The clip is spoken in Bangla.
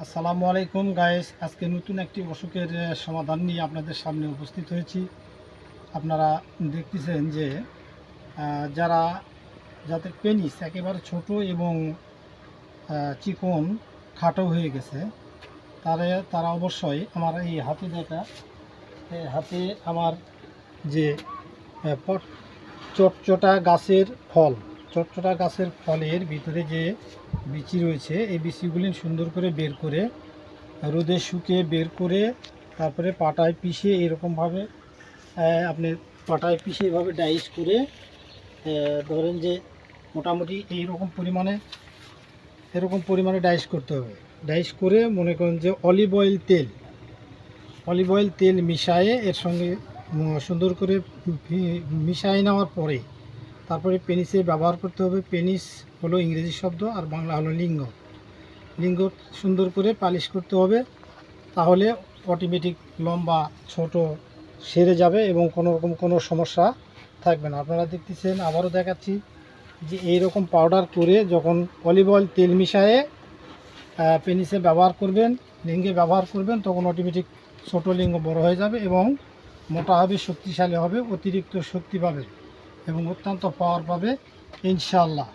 আসসালামু আলাইকুম গাইস, আজকে নতুন একটি অসুখের সমাধান নিয়ে আপনাদের সামনে উপস্থিত হয়েছি। আপনারা দেখতেছেন যে যারা যাদের পেনিস একেবারে ছোট এবং চিকন খাটো হয়ে গেছে, তারা অবশ্যই আমার এই হাতে হাতে আমার যে চটচটা গাছের ফল, চটচটা গাছের ফলের ভিতরে যে বিচি রয়েছে, এই বিচিগুলি সুন্দর করে বের করে রোদে শুকিয়ে বের করে তারপরে পাটায় পিষে এরকমভাবে আপনি পাটায় পিষে এভাবে ডাইস করে ধরেন যে মোটামুটি এরকম পরিমাণে ডাইস করতে হবে। ডাইস করে মনে করেন যে অলিভ অয়েল তেল মিশায়ে এর সঙ্গে সুন্দর করে মিশাই নেওয়ার পরে তারপরে পেনিসে ব্যবহার করতে হবে। পেনিস হলো ইংরেজি শব্দ আর বাংলা হলো লিঙ্গ। লিঙ্গ সুন্দর করে পালিশ করতে হবে, তাহলে অটোমেটিক লম্বা ছোট সেরে যাবে এবং কোনো সমস্যা থাকবে না। আপনারা দেখতেছেন, আবারও দেখাচ্ছি যে এইরকম পাউডার করে যখন অলিভ অয়েল তেল মিশায়ে পেনিসে ব্যবহার করবেন, লিঙ্গে ব্যবহার করবেন, তখন অটোমেটিক ছোট লিঙ্গ বড় হয়ে যাবে এবং মোটা হবে, শক্তিশালী হবে, অতিরিক্ত শক্তি পাবে এবং অত্যন্ত পাওয়ার পাবে ইনশাআল্লাহ।